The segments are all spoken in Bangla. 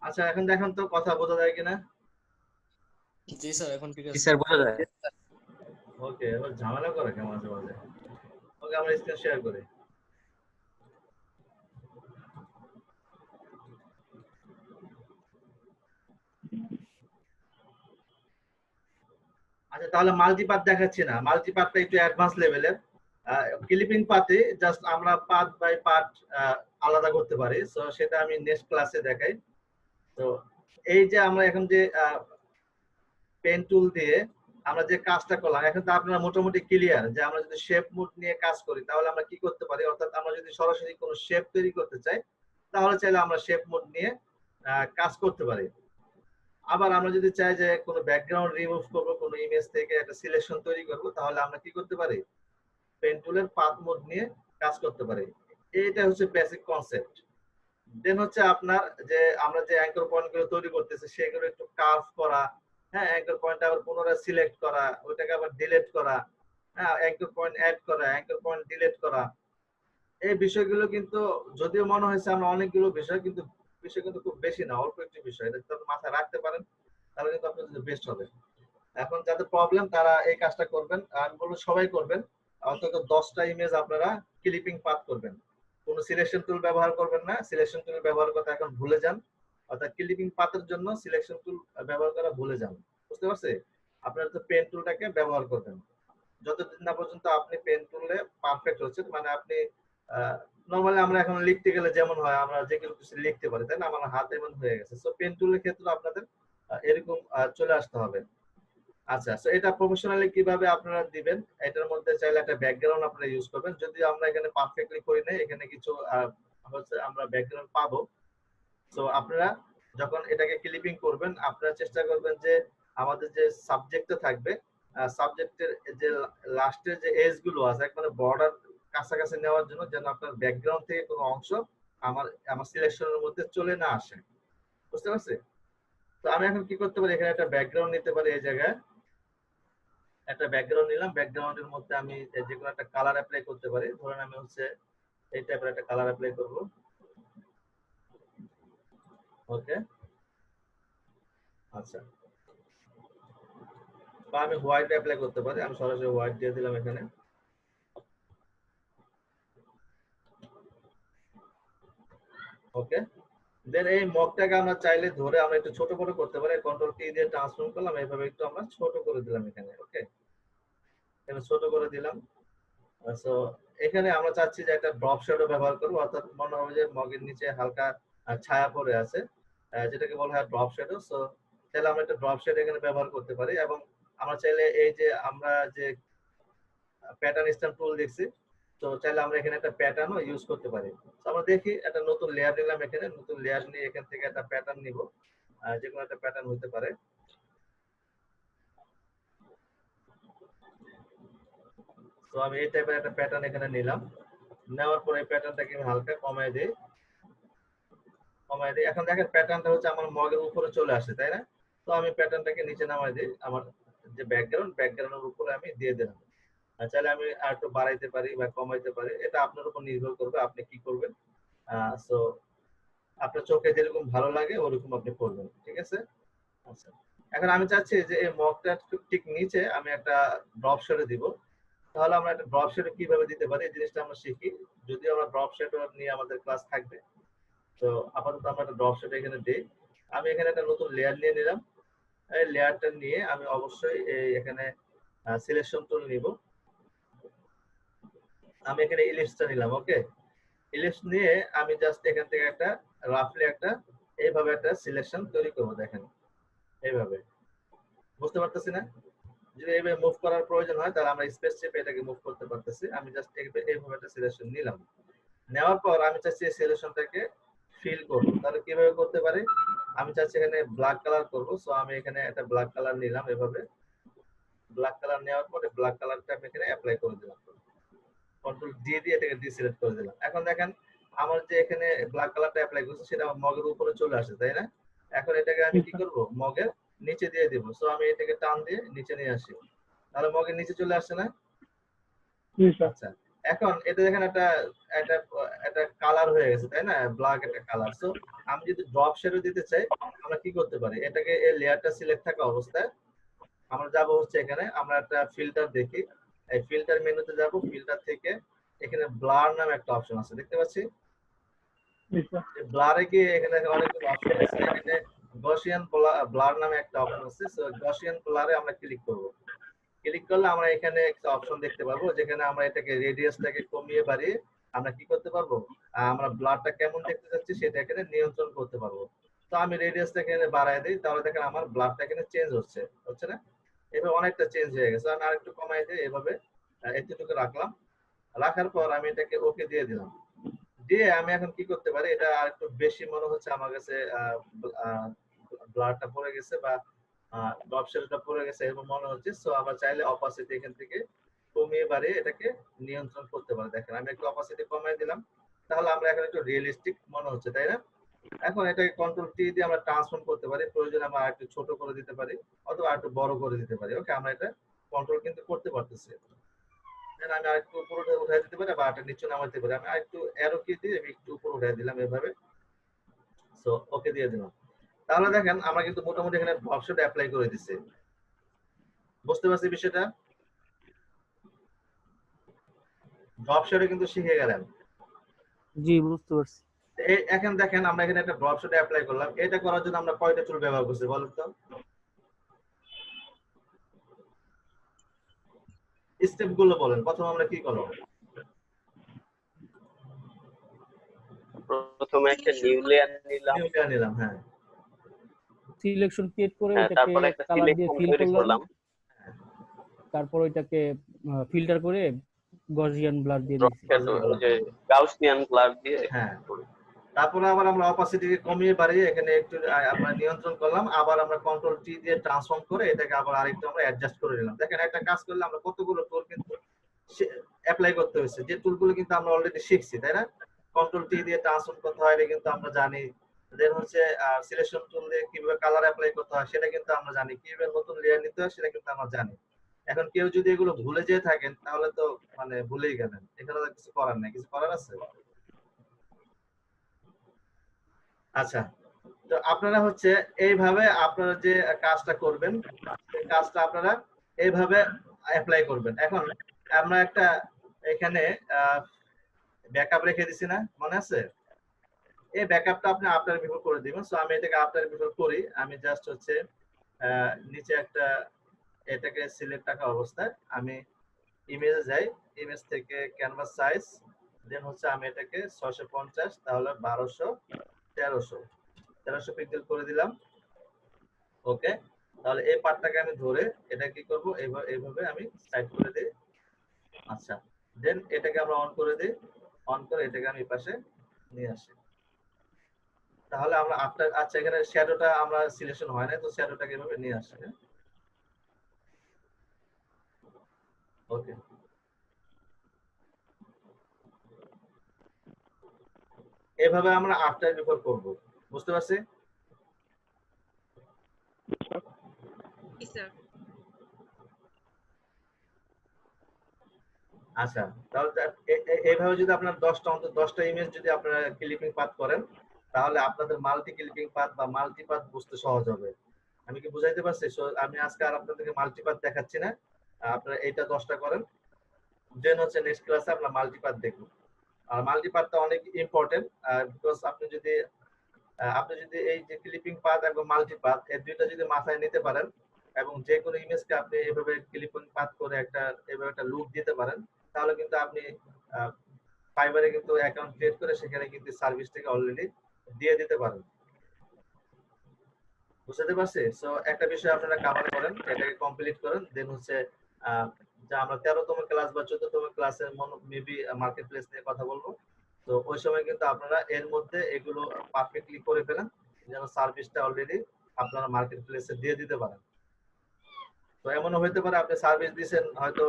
আচ্ছা এখন দেখেন তো কথা বোঝা যায় কিনা। জি স্যার, এখন ঠিক জি আছে। স্যার, বোঝা যায়। ওকে, এবার ঝামেলা করে কেন মাঝে মাঝে। ওকে, আমরা স্ক্রিন শেয়ার করি। আচ্ছা তাহলে মাল্টিপাথ দেখাচ্ছি না, মাল্টিপাথটা একটু অ্যাডভান্স লেভেলের। ক্লিপিং পাথে জাস্ট আমরা পার্ট বাই পার্ট আলাদা করতে পারি, সো সেটা আমি নেক্সট ক্লাসে দেখাই। তো এই যে আমরা এখন যে পেন টুল দিয়ে আমরা যে কাজটা করলাম, এখন তো আপনারা মোটামুটি ক্লিয়ার যে আমরা যদি শেপ মুড নিয়ে কাজ করি তাহলে আমরা কি করতে পারি, অর্থাৎ আমরা যদি সরাসরি কোনো শেপ তৈরি করতে চাই তাহলে চাইলে আমরা শেপ মুড নিয়ে কাজ করতে পারি। আবার আমরা যদি চাই যে কোনো ব্যাকগ্রাউন্ড রিমুভ করব, কোনো ইমেজ থেকে একটা সিলেকশন তৈরি করব, তাহলে আমরা কি করতে পারি, পেন টুলের পাথ মোড নিয়ে কাজ করতে পারি। এইটা হচ্ছে বেসিক কনসেপ্ট। দেন হচ্ছে আপনার যে আমরা যে অ্যাঙ্কর পয়েন্ট গুলো তৈরি করতেছি সেগুলো একটু কার্ভ করা, হ্যাঁ অ্যাঙ্কর পয়েন্ট আবার পুনরায় সিলেক্ট করা, ওইটাকে আবার ডিলিট করা, হ্যাঁ অ্যাঙ্কর পয়েন্ট অ্যাড করা, অ্যাঙ্কর পয়েন্ট ডিলিট করা, এই বিষয়গুলো কিন্তু যদিও মনে হয়েছে আমরা অনেকগুলো বিষয়, কিন্তু বিষয় কিন্তু খুব বেশি না, অল্প একটি বিষয়। এটা যদি মাথায় রাখতে পারেন তাহলে কিন্তু আপনার জন্য বেস্ট হবে। এখন যাদের প্রবলেম তারা এই কাজটা করবেন, আমি বলবো সবাই করবেন। অন্তত 10টা ইমেজ আপনারা ক্লিপিং পাথ করবেন, কোনো সিলেকশন টুল ব্যবহার করবেন না, সিলেকশন টুল ব্যবহার করতে এখন ভুলে যান, অর্থাৎ ক্লিপিং পাথের জন্য সিলেকশন টুল ব্যবহার করা ভুলে যান। বুঝতে পারছে? আপনারা তো পেন টুলটাকে ব্যবহার করবেন যতদিন না পর্যন্ত আপনি পেন টুলে পারফেক্ট হচ্ছেন, মানে আপনি নরমালি আমরা এখন লিখতে গেলে যেমন হয় আমরা যে কোনো কিছু লিখতে পারি, তাই না, আমার হাত এমন হয়ে গেছে। সো পেন টুলের ক্ষেত্রে আপনাদের এরকম চলে আসতে হবে। আচ্ছা, সো এটা প্রফেশনালি কিভাবে আপনারা দিবেন, এটার মধ্যে চাইলে একটা ব্যাকগ্রাউন্ড আপনারা ইউজ করবেন। যদি আমরা এখানে পারফেক্টলি করি না, এখানে কিছু হচ্ছে আমরা ব্যাকগ্রাউন্ড পাবো। সো আপনারা যখন এটাকে ক্লিপিং করবেন আপনারা চেষ্টা করবেন যে আমাদের যে সাবজেক্টটা থাকবে, সাবজেক্টের যে লাস্টের যে এজ গুলো আছে একবারে বর্ডার কাছাকাছি নেওয়ার জন্য, যেন আপনার ব্যাকগ্রাউন্ড থেকে কোনো অংশ আমার আমার সিলেকশনের মধ্যে চলে না আসে। বুঝতে পারছি? তো আমি এখন কি করতে পারি, এখানে একটা ব্যাকগ্রাউন্ড নিতে পারি। এই জায়গায় একটা ব্যাকগ্রাউন্ড নিলাম, ব্যাকগ্রাউন্ডের মধ্যে আমি যে কোনো একটা কালার অ্যাপ্লাই করতে পারি। ধরেন আমি হচ্ছে এই টাইপের একটা কালার অ্যাপ্লাই করব। ওকে, আচ্ছা, বা আমি হোয়াইট অ্যাপ্লাই করতে পারি। আমি সরাসরি হোয়াইট দিয়ে দিলাম এখানে। ওকে, দেন এই মগটাকে আমরা চাইলে ধরে আমরা একটু ছোট বড় করতে পারি। কন্ট্রোল কি দিয়ে ট্রান্সফর্ম করলাম, এইভাবে একটু আমরা ছোট করে দিলাম এখানে। ওকে, এখানে ছোট করে দিলাম। সো এখানে আমরা চাচ্ছি যে একটা ড্রপ শ্যাডো ব্যবহার করব, অর্থাৎ মনে হবে যে মগের নিচে হালকা ছায়া পড়ে আছে, যেটাকে বলা হয় ড্রপ শ্যাডো। সো তাহলে আমরা একটা ড্রপ শ্যাডো এখানে ব্যবহার করতে পারি। এবং আমরা চাইলে এই যে আমরা যে প্যাটার্ন স্ট্যাম্প টুল দেখছি, তো চাইলে আমরা এখানে একটা প্যাটার্নও ইউজ করতে পারি। তো আমরা দেখি একটা নতুন লেয়ার নিলাম, এখানে নতুন লেয়ার নিয়ে এখান থেকে একটা প্যাটার্ন নিব, যে কোনো একটা প্যাটার্ন হতে পারে। তো আমি এই টাইপের একটা প্যাটার্ন এখানে নিলাম, নেওয়ার পরে এই প্যাটার্নটাকে আমি হালকা কমায় দিই, কমায় দিই। এখন দেখেন প্যাটার্নটা হচ্ছে আমার মগের উপরে চলে আসে, তাই না? তো আমি প্যাটার্নটাকে নিচে নামায় দিই, আমার যে ব্যাকগ্রাউন্ডের উপরে আমি দিয়ে দিলাম। চাইলে আমি আর একটু বাড়াইতে পারি বা কমাইতে পারি, এটা আপনার উপর নির্ভর করবে আপনি কি করবেন। সো আপনার চোখে যেরকম ভালো লাগে ওরকম আপনি করবেন, ঠিক আছে? আচ্ছা, এখন আমি চাচ্ছি যে এই মগটা ঠিক নিচে আমি একটা ড্রপ শ্যাডো দিব। তাহলে আমরা একটা ড্রপ শ্যাডো কিভাবে দিতে পারি এই জিনিসটা আমরা শিখি। যদিও আমরা ড্রপ শ্যাডো নিয়ে আমাদের ক্লাস থাকবে, তো আপাতত আমরা একটা ড্রপ শ্যাডো এখানে দিই। আমি এখানে একটা নতুন লেয়ার নিয়ে নিলাম। এই লেয়ারটা নিয়ে আমি অবশ্যই এই এখানে সিলেকশন টুল নিব। আমি এখানে ইলিপসটা নিলাম। ওকে, ইলিপস নিয়ে আমি জাস্ট এখান থেকে একটা রাফলি একটা এইভাবে একটা সিলেকশন তৈরি করব। দেখেন এইভাবে, বুঝতে পারতেছি না? যদি এইভাবে মুভ করার প্রয়োজন হয় তাহলে আমরা স্পেস চেপে এটাকে মুভ করতে পারতেছি। আমি জাস্ট এইভাবে একটা সিলেকশন নিলাম। নেওয়ার পর আমি চাচ্ছি এই সিলেকশনটাকে ফিল করব। তাহলে কিভাবে করতে পারি? আমি চাচ্ছি এখানে ব্ল্যাক কালার করব। সো আমি এখানে একটা ব্ল্যাক কালার নিলাম। এভাবে ব্ল্যাক কালার নেওয়ার পরে ব্ল্যাক কালারটা আমি এখানে অ্যাপ্লাই করে দিলাম। কন্ট্রোল ডি দিয়ে এটাকে ডিসিলেক্ট করে দিলাম। এখন দেখেন আমার যে এখানে ব্ল্যাক কালারটা অ্যাপ্লাই করছি সেটা আমার মগের উপরে চলে আসে, তাই না? এখন এটাকে আমি কি করব? মগের নিচে দিয়ে দিব। সো আমি এটাকে টান দিয়ে নিচে নিয়ে আসি। তাহলে মগের নিচে চলে আসছে না? আচ্ছা, এখন এটা দেখেন একটা একটা একটা কালার হয়ে গেছে, তাই না? ব্ল্যাক একটা কালার। সো আমি যদি ড্রপ শ্যাডো দিতে চাই আমরা কি করতে পারি? এটাকে এই লেয়ারটা সিলেক্ট থাকা অবস্থায় আমরা যাব হচ্ছে এখানে আমরা একটা ফিল্টার দেখি। এই ফিল্টার মেনুতে যাব, ফিল্টার থেকে এখানে ব্লার নামে একটা অপশন আছে, দেখতে পাচ্ছি? ব্লারে গিয়ে এখানে অনেকগুলো অপশন আছে। এখানে গসিয়ান ব্লার নামে একটা অপশন আছে। সো গসিয়ান ব্লারে আমরা ক্লিক করব। ক্লিক করলে আমরা এখানে একটা অপশন দেখতে পাবো যেখানে আমরা এটাকে রেডিয়াসটাকে কমিয়ে বাড়িয়ে আমরা কি করতে পারবো? আমরা ব্লারটা কেমন দেখতে যাচ্ছি সেটা এখানে নিয়ন্ত্রণ করতে পারবো। তো আমি রেডিয়াসটা এখানে বাড়ায় দিই, তাহলে দেখেন আমার ব্লারটা এখানে চেঞ্জ হচ্ছে, হচ্ছে না? এভাবে অনেকটা চেঞ্জ হয়ে গেছে। আমি আরেকটু কমাই দিই, এভাবে এতটুকু রাখলাম। রাখার পর আমি এটাকে ওকে দিয়ে দিলাম। দিয়ে আমি এখন কি করতে পারি? এটা আর একটু বেশি মনে হচ্ছে আমার কাছে, ব্লারটা পড়ে গেছে বা ড্রপ শ্যাডোটা পড়ে গেছে এরকম মনে হচ্ছে। সো আমরা চাইলে অপাসিটি এখান থেকে কমিয়ে বাড়িয়ে এটাকে নিয়ন্ত্রণ করতে পারি। দেখেন আমি একটু অপাসিটি কমিয়ে দিলাম, তাহলে আমরা এখন একটু রিয়েলিস্টিক মনে হচ্ছে, তাই না? এখন এটাকে কন্ট্রোল টি দিয়ে আমরা ট্রান্সফর্ম করতে পারি। প্রয়োজনে আমরা আরেকটু ছোট করে দিতে পারি অথবা আরেকটু বড় করে দিতে পারি। ওকে, আমরা এটা কন্ট্রোল কিন্তু করতে পারতেছি। আমি আরেকটু উপরে উঠাই দিতে পারি বা এটা নিচে নামাতে পারি। আমি আরেকটু অ্যারো কি দিয়ে আমি একটু উপরে উঠাই দিলাম এভাবে। সো ওকে দিয়ে দিলাম। তাহলে দেখেন আমরা কিন্তু মোটামুটি এখানে ড্রপ শ্যাডো অ্যাপ্লাই করে দিচ্ছি। বুঝতে পারছি বিষয়টা? ড্রপ শ্যাডো কিন্তু শিখে গেলেন। জি, বুঝতে পারছি। এখন দেখেন আমরা এখানে একটা ড্রপ শ্যাডো অ্যাপ্লাই করলাম। এটা করার জন্য আমরা কয়টা টুল ব্যবহার করছি বলেন তো? স্টেপ গুলো বলেন। প্রথমে আমরা কি করলাম? প্রথমে একটা নিউ লেয়ার নিলাম, নিউ লেয়ার নিলাম। হ্যাঁ, সিলেকশন ক্রিয়েট করে হ্যাঁ, ওইটাকে তারপর একটা কালার দিয়ে সিলেকশন ফিল তৈরি করলাম, করলাম, তারপর ওইটাকে ফিল্টার করে গসিয়ান ব্লার দিয়ে ড্রপ দিয়েছি। শ্যাডো ওই যে গাউসিয়ান ব্লার দিয়ে হ্যাঁ। করি। তারপরে আবার আমরা অপাসিটিকে কমিয়ে বাড়িয়ে এখানে একটু আমরা নিয়ন্ত্রণ করলাম। আবার আমরা কন্ট্রোল টি দিয়ে ট্রান্সফর্ম করে এটাকে আবার আরেকটু আমরা অ্যাডজাস্ট করে নিলাম। দেখেন একটা কাজ করলে আমরা কতগুলো টুল কিন্তু অ্যাপ্লাই করতে হয়েছে, যে টুলগুলো কিন্তু আমরা অলরেডি শিখছি, তাই না? কন্ট্রোল টি দিয়ে ট্রান্সফর্ম করতে হয় এটা কিন্তু আমরা জানি। দেন হচ্ছে সিলেকশন টুল দিয়ে কিভাবে কালার অ্যাপ্লাই করতে হয় সেটা কিন্তু আমরা জানি। কিভাবে নতুন লেয়ার নিতে হয় সেটা কিন্তু আমরা জানি। এখন কেউ যদি এগুলো ভুলে যেয়ে থাকেন তাহলে তো মানে ভুলেই গেলেন। এখানে তো কিছু করার নেই। কিছু করার আছে? আচ্ছা, তো আপনারা হচ্ছে এইভাবে আপনারা যে কাজটা করবেন সেই কাজটা আপনারা এইভাবে অ্যাপ্লাই করবেন। এখন আমরা একটা এখানে ব্যাকআপ রেখে দিছি না, মনে আছে? এই ব্যাকআপটা আপনি আফটার বিফোর করে দিবেন। সো আমি এটাকে আফটার বিফোর করি। আমি জাস্ট হচ্ছে নিচে একটা এটাকে সিলেক্ট রাখা অবস্থায় আমি ইমেজে যাই, ইমেজ থেকে ক্যানভাস সাইজ, দেন হচ্ছে আমি এটাকে 650 তাহলে 1200 1300 পিক্সেল করে দিলাম। ওকে, তাহলে এই পার্টটাকে আমি ধরে এটা কি করব, এইভাবে আমি সাইড করে দিই। আচ্ছা, দেন এটাকে আমরা অন করে দিই। অন করে এটাকে আমি পাশে নিয়ে আসি। তাহলে আমরা আফটার, আচ্ছা এখানে শ্যাডোটা আমরা সিলেকশন হয় না, তো শ্যাডোটাকে এভাবে নিয়ে আসি। ওকে, এভাবে আমরা আফটার বিফোর করব। বুঝতে পারছি? আচ্ছা, তাহলে এইভাবে যদি আপনার 10টা অন্তত 10টা ইমেজ যদি আপনারা ক্লিপিং পাথ করেন তাহলে আপনাদের মাল্টি ক্লিপিং পাথ বা মাল্টি পাথ বুঝতে সহজ হবে। আমি কি বুঝাইতে পারছি? আমি আজকে আর আপনাদেরকে মাল্টি পাথ দেখাচ্ছি না। আপনারা এইটা 10টা করেন, দেন হচ্ছে নেক্সট ক্লাসে আমরা মাল্টি পাথ দেখব। আর মাল্টি পাথটা অনেক ইম্পর্টেন্ট, বিকজ আপনি যদি এই যে ক্লিপিং পাথ এবং মাল্টি পাথ এই দুইটা যদি মাথায় নিতে পারেন এবং যে কোনো ইমেজকে আপনি এইভাবে ক্লিপিং পাথ করে এভাবে একটা লুক দিতে পারেন, তাহলে কিন্তু আপনি ফাইবারে কিন্তু অ্যাকাউন্ট ক্রিয়েট করে সেখানে কিন্তু সার্ভিসটাকে অলরেডি দিয়ে দিতে পারেন। বুঝতে পারছি? সো একটা বিষয় আপনারা কভার করেন, এটাকে কমপ্লিট করেন, দেন হচ্ছে যে আমরা 13তম ক্লাস বা 14তম ক্লাসের মেবি মার্কেট প্লেস নিয়ে কথা বলবো। তো ওই সময় কিন্তু আপনারা এর মধ্যে এগুলো পারফেক্টলি করে ফেলেন যেন সার্ভিসটা অলরেডি আপনারা মার্কেট প্লেসে দিয়ে দিতে পারেন। তো এমনও হইতে পারে আপনি সার্ভিস দিয়েছেন, হয়তো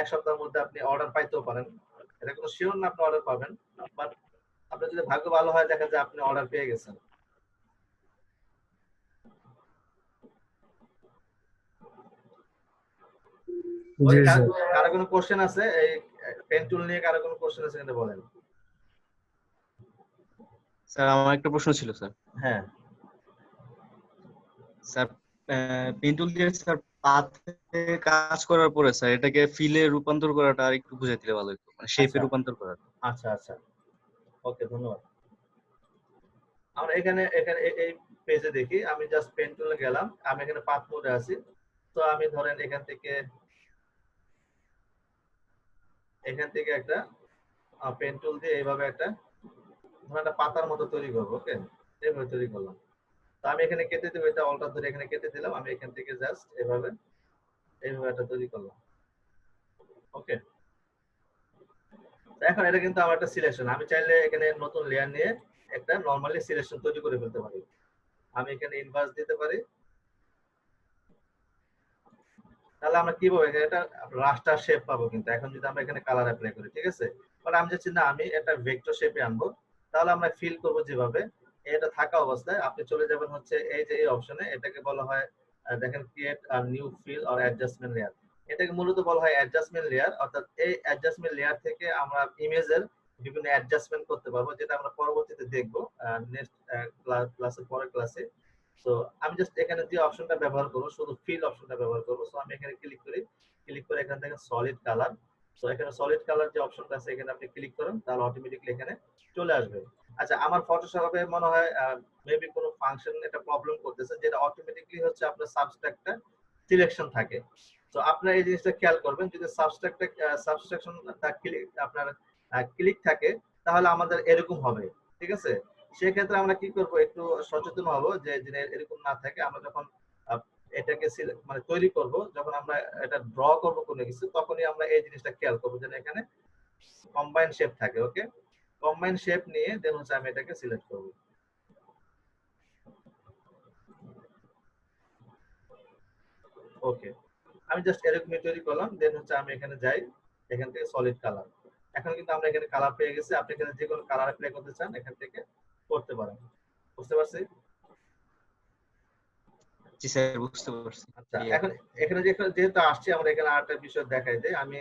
এক সপ্তাহের মধ্যে আপনি অর্ডার পাইতেও পারেন, এটা কোনো শিওর না আপনি অর্ডার পাবেন, বাট আপনার যদি ভাগ্য ভালো হয় দেখা যায় আপনি অর্ডার পেয়ে গেছেন। ওই কারো কোনো কোশ্চেন আছে এই পেন টুল নিয়ে? কারো কোনো কোশ্চেন আছে কিনা বলেন। স্যার আমার একটা প্রশ্ন ছিল স্যার। হ্যাঁ স্যার পেন টুল দিয়ে স্যার পাথে কাজ করার পরে স্যার এটাকে ফিলে রূপান্তর করাটা আর একটু বুঝাই দিলে ভালো হতো, মানে শেপে আচ্ছা রূপান্তর করাটা। আচ্ছা আচ্ছা ওকে ধন্যবাদ। আমরা এখানে এখানে এই পেজে দেখি, আমি জাস্ট পেন টুলে গেলাম, আমি এখানে পাথ মোডে আছি। তো আমি ধরেন এখান থেকে একটা পেন টুল দিয়ে এইভাবে একটা ধরেন একটা পাতার মতো তৈরি করবো। ওকে, এইভাবে তৈরি করলাম। তো আমি এখানে কেটে দেবো, এটা অল্টার ধরে এখানে কেটে দিলাম, আমি এখান থেকে জাস্ট এইভাবে একটা তৈরি করলাম। ওকে, এখন এটা কিন্তু আমার একটা সিলেকশন, আমি চাইলে এখানে নতুন লেয়ার নিয়ে একটা নরমালি সিলেকশন তৈরি করে ফেলতে পারি। আমি এখানে ইনভার্স দিতে পারি, তাহলে আমরা কি পাবো এখানে একটা রাস্টার শেপ পাবো। কিন্তু এখন যদি আমরা এখানে কালার অ্যাপ্লাই করি, ঠিক আছে, বাট আমি চাচ্ছি না আমি একটা ভেক্টর শেপে আনবো, তাহলে আমরা ফিল করব যেভাবে এটা থাকা অবস্থায় আপনি চলে যাবেন হচ্ছে এই যে এই অপশনে, এটাকে বলা হয় দেখেন create a new fill or adjustment layer. এটাকে মূলত বলা হয় অ্যাডজাস্টমেন্ট লেয়ার, অর্থাৎ এই অ্যাডজাস্টমেন্ট লেয়ার থেকে আমরা ইমেজের বিভিন্ন অ্যাডজাস্টমেন্ট করতে পারবো, যেটা আমরা পরবর্তীতে দেখবো নেক্সট ক্লাসের পরের ক্লাসে। তো আমি জাস্ট এখানে যে অপশনটা ব্যবহার করব শুধু ফিল অপশনটা ব্যবহার করব। সো আমি এখানে ক্লিক করি, ক্লিক করে এখান থেকে সলিড কালার। সো এখানে সলিড কালার যে অপশনটা আছে এখানে আপনি ক্লিক করেন, তাহলে অটোমেটিক্যালি এখানে চলে আসবে। আচ্ছা, আমার ফটোশপে মনে হয় মেবি কোনো ফাংশন এটা প্রবলেম করতেছে, যেটা অটোমেটিক্যালি হচ্ছে আপনার সাবস্ট্রাক্টটা সিলেকশন থাকে। তো আপনারা এই জিনিসটা খেয়াল করবেন, যদি সাবস্ট্রাকশনটা আপনার ক্লিক থাকে তাহলে আমাদের এরকম হবে, ঠিক আছে। সেক্ষেত্রে আমরা কি করব, একটু সচেতন হব যে এরকম না থাকে। আমরা যখন এটাকে মানে তৈরি করব, যখন আমরা এটা ড্র করব কোনো কিছু, তখনই আমরা এই জিনিসটা খেয়াল করব যেন এখানে কম্বাইন শেপ থাকে। ওকে, কম্বাইন শেপ নিয়ে দেন হচ্ছে আমি এটাকে সিলেক্ট করব। ওকে, আমি জাস্ট এরকমই তৈরি করলাম, দেন হচ্ছে আমি এখানে যাই, এখান থেকে সলিড কালার। এখন কিন্তু আমরা এখানে কালার পেয়ে গেছি, আপনি এখানে যে কোনো কালার অ্যাপ্লাই করতে চান এখান থেকে করতে পারেন। বুঝতে পারছি? জি স্যার বুঝতে পারছি। আচ্ছা, এখন এখানে যেহেতু আসছি, আমরা এখানে আরেকটা বিষয় দেখাই দেই। আমি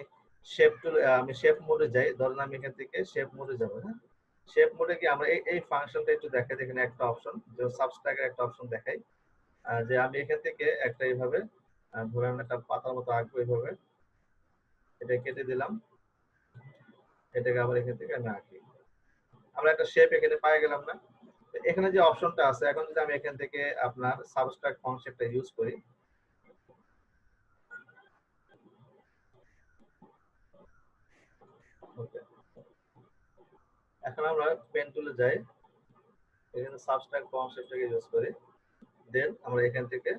শেপ টুল, আমি শেপ মোডে যাই, ধরেন আমি এখান থেকে শেপ মোডে যাব। হ্যাঁ, শেপ মোডে কি আমরা এই ফাংশনটা একটু দেখাই, এখানে একটা অপশন যে সাবস্ট্রাকের একটা অপশন দেখাই, যে আমি এখান থেকে একটা এইভাবে ধরেন একটা পাতার মতো আঁকবো, এইভাবে এটা কেটে দিলাম, এটাকে আবার এখান থেকে আমি আঁকি, আমরা একটা শেপ এখানে পাই গেলাম না। এখানে যে অপশনটা আছে, এখন যদি আমি এখান থেকে আপনার সাবস্ট্রাক্ট কনসেপ্টটা ইউজ করি, ওকে, এখন আমরা পেন টুলে যাই, এখানে সাবস্ট্রাক্ট কনসেপ্টটাকে ইউজ করি, দেন আমরা এখান থেকে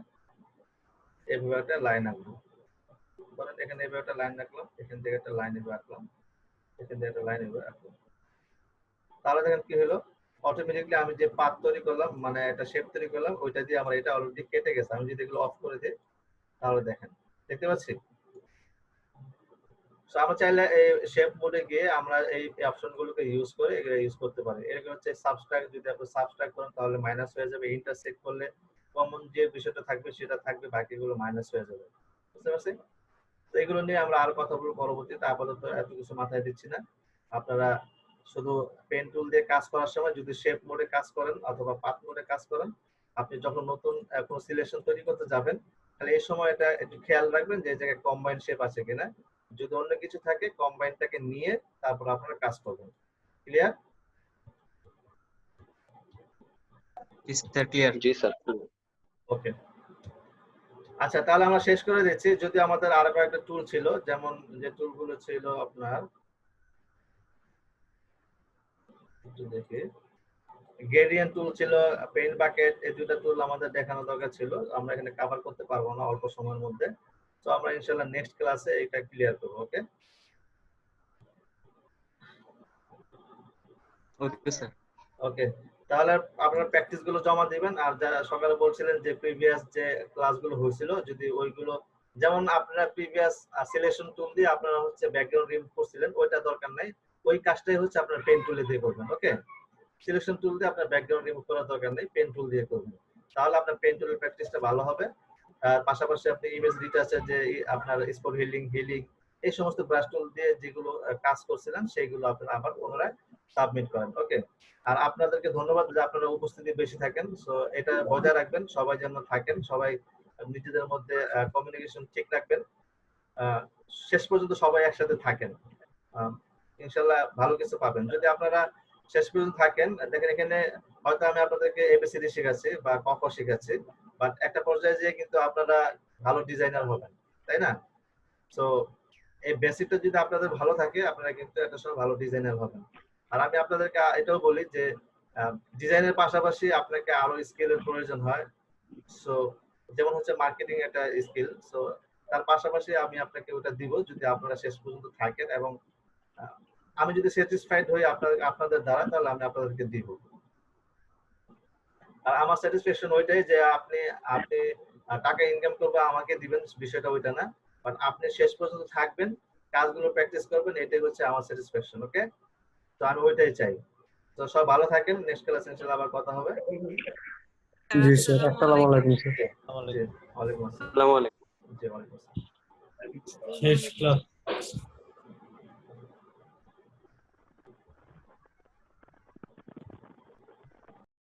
এইভাবে একটা লাইন আঁকবো। ধরেন এখানে এইভাবে একটা লাইন আঁকলাম, এখান থেকে একটা লাইন এভাবে আঁকলাম, এখান থেকে একটা লাইন এভাবে আঁকলাম। তাহলে দেখেন কি হলো, অটোমেটিকলি আমি যে পাথ তৈরি করলাম, মানে একটা শেপ তৈরি করলাম, ওইটা দিয়ে আমার এটা অলরেডি কেটে গেছে। আমি যদি এগুলো অফ করে দিই তাহলে দেখেন, দেখতে পাচ্ছি। সো আমরা চাইলে এই শেপ মোডে গিয়ে আমরা এই অপশনগুলোকে ইউজ করে এগুলো ইউজ করতে পারি। এরকম হচ্ছে সাবস্ট্রাক্ট, যদি আপনি সাবস্ট্রাক্ট করেন তাহলে মাইনাস হয়ে যাবে, ইন্টারসেক্ট করলে কমন যে বিষয়টা থাকবে সেটা থাকবে, বাকিগুলো মাইনাস হয়ে যাবে। বুঝতে পারছেন? তো এগুলো নিয়ে আমরা আর কথা বলবো পরবর্তীতে, আপাতত এত কিছু মাথায় দিচ্ছি না। আপনারা শুধু পেন টুল দিয়ে কাজ করার সময় যদি শেপ মোডে কাজ করেন অথবা পাথ মোডে কাজ করেন, আপনি যখন নতুন কোনো সিলেকশন তৈরি করতে যাবেন, তাহলে এই সময় এটা একটু খেয়াল রাখবেন যে এই জায়গায় কম্বাইন শেপ আছে কিনা। যদি অন্য কিছু থাকে কম্বাইনটাকে নিয়ে তারপর আপনারা কাজ করবেন। ক্লিয়ার? জি স্যার ক্লিয়ার। জি স্যার। ওকে, আচ্ছা তাহলে আমরা শেষ করে দিচ্ছি। যদি আমাদের আরো কয়েকটা টুল ছিল, যেমন যে টুলগুলো ছিল আপনার একটু দেখি, গ্রেডিয়েন্ট টুল ছিল, পেইন্ট বাকেট, এই দুটো টুল আমাদের দেখানো দরকার ছিল, আমরা এখানে কভার করতে পারবো না অল্প সময়ের মধ্যে। তো আমরা ইনশাআল্লাহ নেক্সট ক্লাসে এটা ক্লিয়ার করব। ওকে ওকে স্যার। ওকে, তাহলে আপনারা প্র্যাকটিস গুলো জমা দিবেন। আর যারা সকালে বলছিলেন যে প্রিভিয়াস যে ক্লাসগুলো হয়েছিল, যদি ওইগুলো, যেমন আপনারা প্রিভিয়াস সিলেকশন টুল দিয়ে আপনারা হচ্ছে ব্যাকগ্রাউন্ড রিমুভ করছিলেন, ওইটা দরকার নাই, ওই কাজটাই হচ্ছে আপনারা পেন টুলে দিয়ে করবেন। ওকে, সিলেকশন টুল দিয়ে আপনার ব্যাকগ্রাউন্ড রিমুভ করার দরকার নেই, পেন টুল দিয়ে করবেন, তাহলে আপনার পেন টুলের প্র্যাকটিসটা ভালো হবে। পাশাপাশি আপনি ইমেজ রিটাচের যে আপনার স্পট হিলিং এই সমস্ত ব্রাশ টুল দিয়ে যেগুলো কাজ করছিলেন সেইগুলো আপনারা আবার পুনরায় সাবমিট করেন। ওকে, আর আপনাদেরকে ধন্যবাদ যে আপনারা উপস্থিতি বেশি থাকেন। সো এটা বজায় রাখবেন, সবাই যেন থাকেন, সবাই নিজেদের মধ্যে কমিউনিকেশন ঠিক রাখবেন, শেষ পর্যন্ত সবাই একসাথে থাকেন, ইনশাআল্লাহ ভালো কিছু পাবেন। যদি আপনারা শেষ পর্যন্ত থাকেন, দেখেন এখানে হয়তো আমি আপনাদেরকে এবিসিডি শেখাচ্ছি বা ক খ শেখাচ্ছি, বাট একটা পর্যায়ে যেয়ে কিন্তু আপনারা ভালো ডিজাইনার হবেন, তাই না? সো এই বেসিকটা যদি আপনাদের ভালো থাকে, আপনারা কিন্তু একটা সময় ভালো ডিজাইনার হবেন। আর আমি আপনাদেরকে এটাও বলি যে ডিজাইনের পাশাপাশি আপনাকে আরো স্কিলের প্রয়োজন হয়। সো যেমন হচ্ছে মার্কেটিং একটা স্কিল, সো তার পাশাপাশি আমি আপনাকে ওটা দিব যদি আপনারা শেষ পর্যন্ত থাকেন, এবং আমি যদি স্যাটিসফাইড হই আপনাদের দ্বারা, তাহলে আমি আপনাদেরকে দিব। আর আমার স্যাটিসফ্যাকশন ওইটাই যে আপনি টাকা ইনকাম করবে আমাকে দিবেন, বিষয়টা ওইটা না, বাট আপনি শেষ পর্যন্ত থাকবেন, কাজগুলো প্র্যাকটিস করবেন, এটাই হচ্ছে আমার স্যাটিসফ্যাকশন। ওকে, তো আমি ওইটাই চাই। তো সব ভালো থাকেন, নেক্সট ক্লাসে ইনশাআল্লাহ আবার কথা হবে। জি স্যার, আসসালামু আলাইকুম স্যার। জি, ওয়ালাইকুম আসসালাম। আসসালামু আলাইকুম। জি, ওয়ালাইকুম আসসালাম। শেষ ক্লাস।